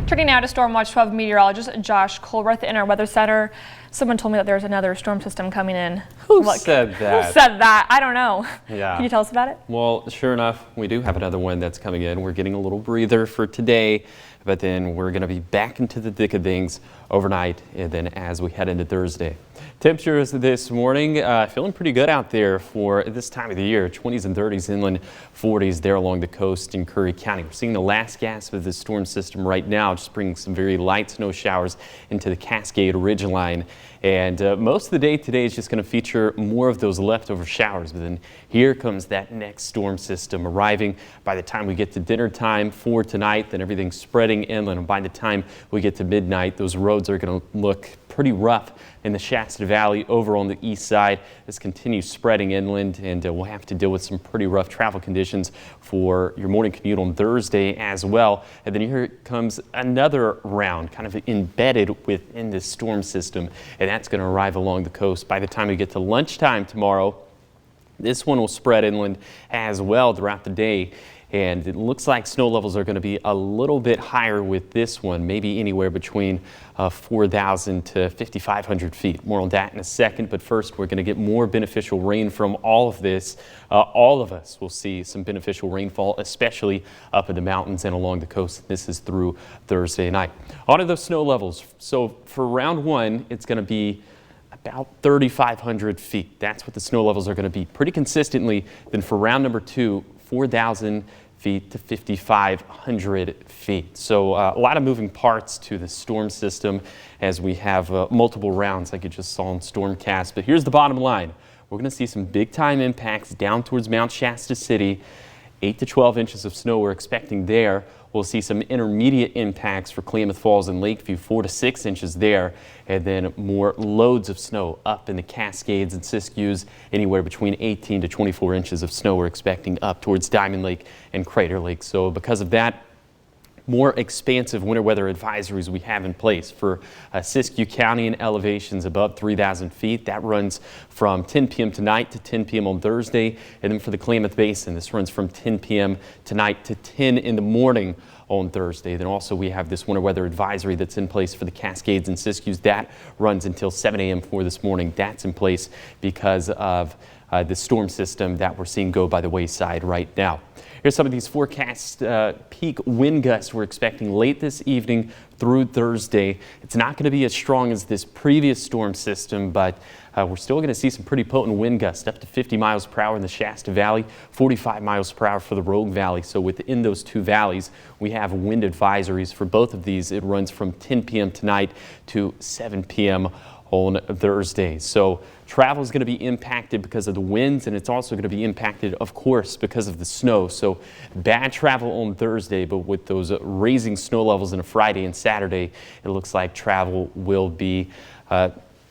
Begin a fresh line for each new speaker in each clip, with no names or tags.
Turning now to Storm Watch 12 meteorologist Josh Colworth in our weather center. Someone told me that there's another storm system coming in.
Who said that?
Who said that? I don't know.
Yeah.
Can you tell us about it?
Well, sure enough, we do have another one that's coming in. We're getting a little breather for today, but then we're going to be back into the thick of things overnight and then as we head into Thursday. Temperatures this morning feeling pretty good out there for this time of the year. 20s and 30s inland, 40s there along the coast in Curry County. We're seeing the last gasp of this storm system right now, just bringing some very light snow showers into the Cascade Ridgeline. And most of the day today is just going to feature more of those leftover showers. But then here comes that next storm system arriving by the time we get to dinner time for tonight. Then everything's spreading inland. And by the time we get to midnight, those roads are going to look pretty rough in the Shasta Valley over on the east side. This continues spreading inland, and we'll have to deal with some pretty rough travel conditions for your morning commute on Thursday as well. And then here comes another round kind of embedded within this storm system, and that's going to arrive along the coast by the time we get to lunchtime tomorrow. This one will spread inland as well throughout the day. And it looks like snow levels are going to be a little bit higher with this one, maybe anywhere between 4,000 to 5,500 feet. More on that in a second, but first we're going to get more beneficial rain from all of this. All of us will see some beneficial rainfall, especially up in the mountains and along the coast. This is through Thursday night. On to those snow levels. So for round one, it's going to be about 3,500 feet. That's what the snow levels are going to be pretty consistently. Then for round number two, 4,000 feet to 5,500 feet. So a lot of moving parts to the storm system as we have multiple rounds like you just saw in Stormcast. But here's the bottom line. We're going to see some big time impacts down towards Mount Shasta City. 8 to 12 inches of snow we're expecting there. We'll see some intermediate impacts for Klamath Falls and Lakeview, 4 to 6 inches there, and then more loads of snow up in the Cascades and Siskiyous, anywhere between 18 to 24 inches of snow we're expecting up towards Diamond Lake and Crater Lake. So because of that, more expansive winter weather advisories we have in place for Siskiyou County and elevations above 3,000 feet. That runs from 10 p.m. tonight to 10 p.m. on Thursday. And then for the Klamath Basin, this runs from 10 p.m. tonight to 10 in the morning on Thursday. Then also we have this winter weather advisory that's in place for the Cascades and Siskiyous. That runs until 7 a.m. for this morning. That's in place because of the storm system that we're seeing go by the wayside right now. Here's some of these forecast peak wind gusts we're expecting late this evening through Thursday. It's not going to be as strong as this previous storm system, but we're still going to see some pretty potent wind gusts up to 50 miles per hour in the Shasta Valley, 45 miles per hour for the Rogue Valley. So within those two valleys, we have wind advisories for both of these. It runs from 10 p.m. tonight to 7 p.m. on Thursday. So travel is going to be impacted because of the winds, and it's also going to be impacted, of course, because of the snow. So bad travel on Thursday, but with those raising snow levels on a Friday and Saturday, it looks like travel will be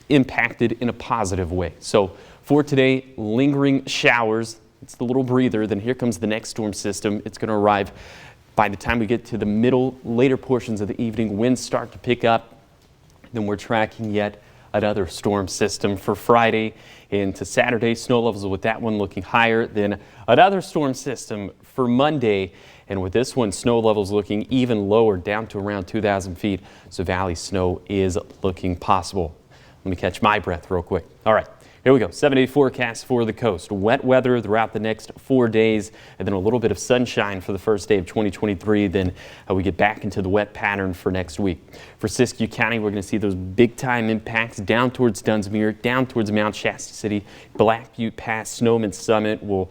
impacted in a positive way. So for today, lingering showers. It's the little breather. Then here comes the next storm system. It's going to arrive by the time we get to the later portions of the evening. Winds start to pick up. Then we're tracking yet another storm system for Friday into Saturday. Snow levels with that one looking higher than another storm system for Monday. And with this one, snow levels looking even lower, down to around 2,000 feet. So valley snow is looking possible. Let me catch my breath real quick. All right. Here we go. 7-day forecast for the coast. Wet weather throughout the next 4 days, and then a little bit of sunshine for the first day of 2023. Then we get back into the wet pattern for next week. For Siskiyou County, we're going to see those big time impacts down towards Dunsmuir, down towards Mount Shasta City, Black Butte Pass, Snowman Summit. We'll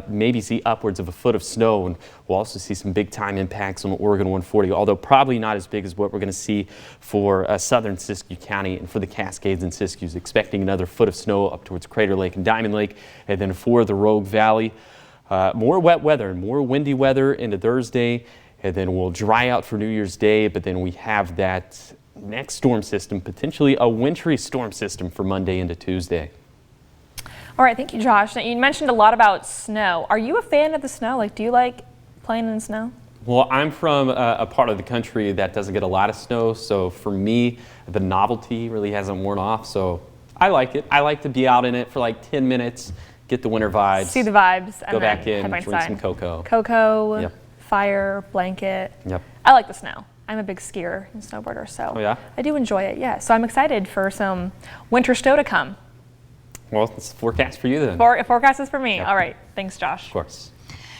maybe see upwards of a foot of snow, and we'll also see some big time impacts on Oregon 140, although probably not as big as what we're going to see for southern Siskiyou County and for the Cascades and Siskiyous. Expecting another foot of snow up towards Crater Lake and Diamond Lake. And then for the Rogue Valley, more wet weather and more windy weather into Thursday, and then we'll dry out for New Year's Day. But then we have that next storm system, potentially a wintry storm system for Monday into Tuesday.
All right, thank you, Josh. Now, you mentioned a lot about snow. Are you a fan of the snow? Like, do you like playing in the snow?
Well, I'm from a part of the country that doesn't get a lot of snow, so for me, the novelty really hasn't worn off, so I like it. I like to be out in it for like 10 minutes, get the winter vibes.
See the vibes.
Go back in, drink some cocoa.
Cocoa,
Yep.
fire, blanket.
Yep.
I like the snow. I'm a big skier and snowboarder, so
Oh, yeah?
I do enjoy it. Yeah, so I'm excited for some winter snow to come.
Well, it's the forecast for you then.
Forecast is for me.
Yep.
All right, thanks, Josh.
Of course.